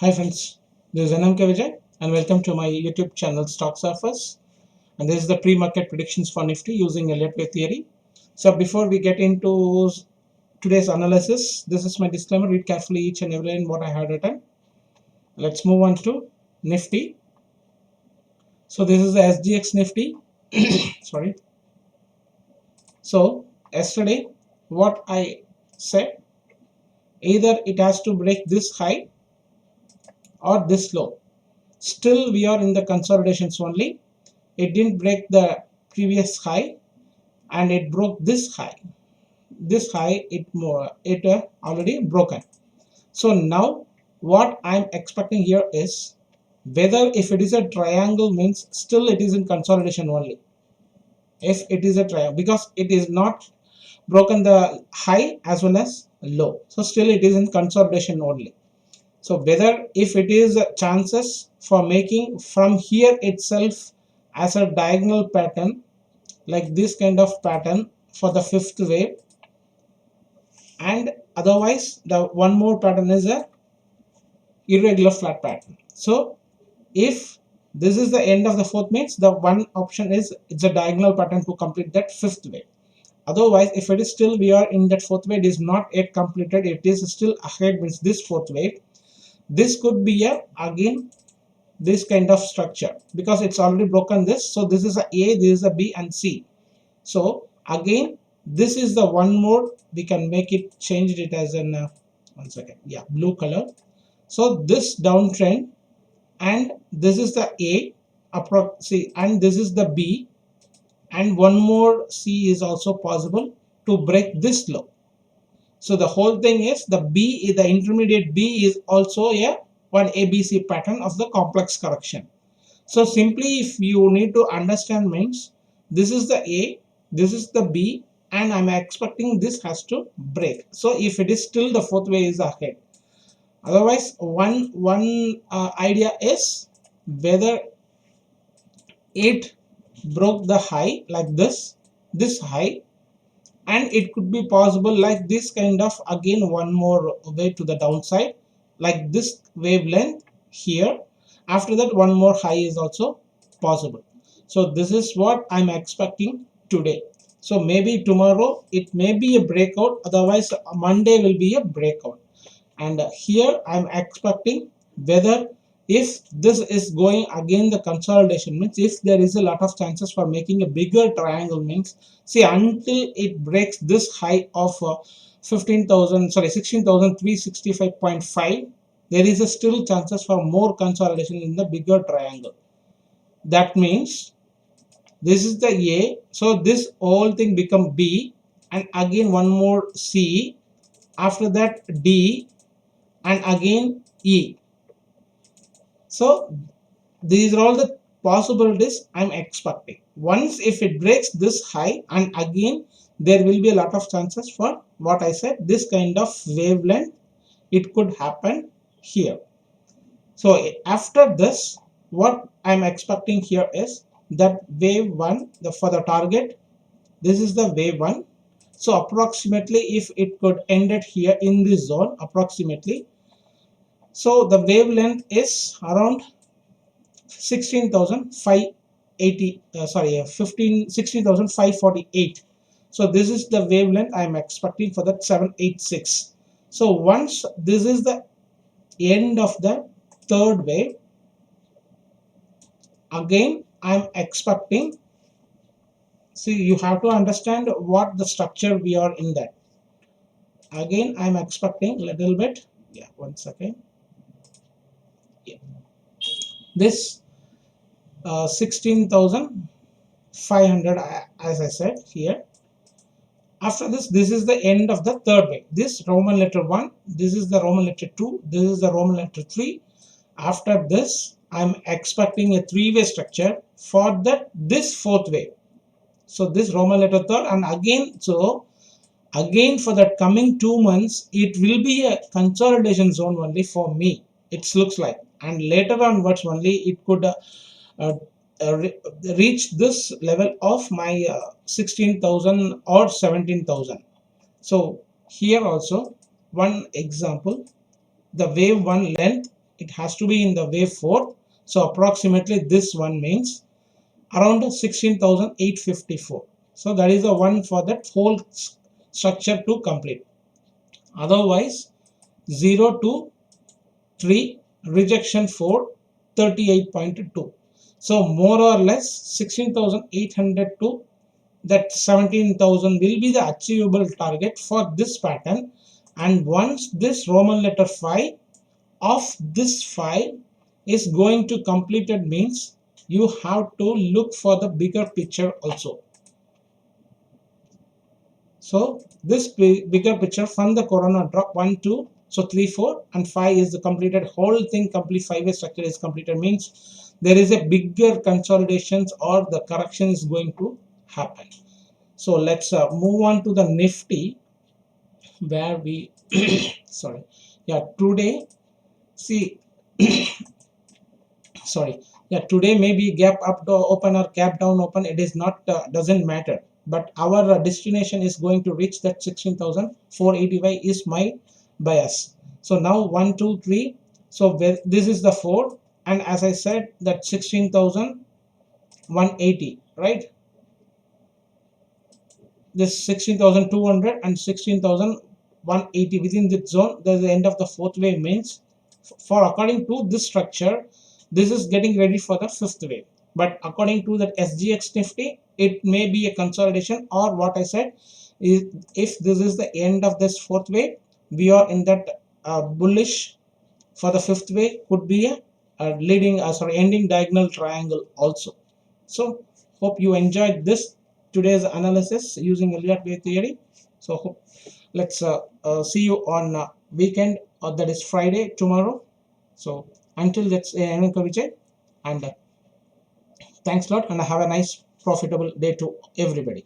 Hi friends, this is NMK Vijay and welcome to my YouTube channel Stock Surfers, and this is the pre-market predictions for Nifty using Elliott Wave theory. So before we get into today's analysis, this is my disclaimer. Read carefully each and every line what I had written. Let's move on to Nifty. So this is the SGX Nifty. Sorry. So yesterday what I said, either it has to break this high or this low. Still we are in the consolidations only. It didn't break the previous high and it broke this high. This high it already broken. So now what I'm expecting here is whether if it is a triangle means still it is in consolidation only. If it is a triangle, because it is not broken the high as well as low, so still it is in consolidation only. So whether if it is chances for making from here itself as a diagonal pattern like this kind of pattern for the fifth wave, and otherwise the one more pattern is a irregular flat pattern. So if this is the end of the fourth means the one option is it's a diagonal pattern to complete that fifth wave. Otherwise if it is still we are in that fourth wave, it is not yet completed, it is still ahead means this fourth wave, this could be a again this kind of structure because it's already broken this. So this is a this is a B and C. So again this is the one more, we can make it change it as an one second, yeah, blue color. So this downtrend and this is the A approx, and this is the B, and one more C is also possible to break this low. So the whole thing is the B, the intermediate B is also a one ABC pattern of the complex correction. So simply if you need to understand means this is the A, this is the B, and I'm expecting this has to break. So if it is still the fourth way is ahead. Otherwise one idea is whether it broke the high like this high, and it could be possible like this kind of again one more way to the downside like this wavelength here. After that one more high is also possible. So this is what I'm expecting today. So maybe tomorrow it may be a breakout, otherwise Monday will be a breakout. And here I'm expecting whether if this is going again the consolidation means if there is a lot of chances for making a bigger triangle means, see, until it breaks this high of 16,365.5, there is a still chances for more consolidation in the bigger triangle. That means this is the A, so this whole thing become B, and again one more C, after that D, and again E. So these are all the possibilities I'm expecting. Once if it breaks this high, and again there will be a lot of chances for what I said, this kind of wavelength, it could happen here. So after this what I'm expecting here is that wave 1, for the target, this is the wave 1. So approximately if it could end it here in this zone approximately, so the wavelength is around 16,580, 16,548. So this is the wavelength I am expecting for that 786. So once this is the end of the third wave, again I am expecting, see, you have to understand what the structure we are in that. Again I am expecting little bit, yeah, one second, yeah, this 16,500 as I said here. After this, this is the end of the third wave. This Roman letter 1, this is the Roman letter 2, this is the Roman letter 3. After this, I'm expecting a three-way structure for this fourth wave. So this Roman letter 3rd, and again, so again for the coming 2 months, it will be a consolidation zone only for me. It looks like, and later onwards only it could uh, reach this level of my 16,000 or 17,000. So here also one example, the wave 1 length it has to be in the wave 4. So approximately this one means around 16,854. So that is the one for that whole structure to complete. Otherwise 0 to 3, rejection 4, 38.2. So more or less 16,800 to that 17,000 will be the achievable target for this pattern. And once this Roman letter 5 of this 5 is going to completed means you have to look for the bigger picture also. So this bigger picture from the corona drop 1, 2, so 3, 4 and 5 is the completed whole thing, complete 5-way structure is completed means there is a bigger consolidations or the correction is going to happen. So let's move on to the Nifty, where we sorry, yeah, today see sorry, yeah, today maybe gap up to open or gap down open, it is not doesn't matter, but our destination is going to reach that 16,485 is my bias. So now 1, 2, 3, so this is the 4, and as I said that 16,180, right? This 16,200 and 16,180 within this zone, there's the end of the fourth wave means for according to this structure, this is getting ready for the fifth wave. But according to that SGX Nifty, it may be a consolidation, or what I said is if this is the end of this fourth wave, we are in that bullish for the fifth wave, could be a leading ending diagonal triangle also. So hope you enjoyed this today's analysis using Elliott wave theory. So hope, let's see you on weekend, or that is Friday tomorrow. So until that's Vijay, and thanks a lot, and have a nice profitable day to everybody.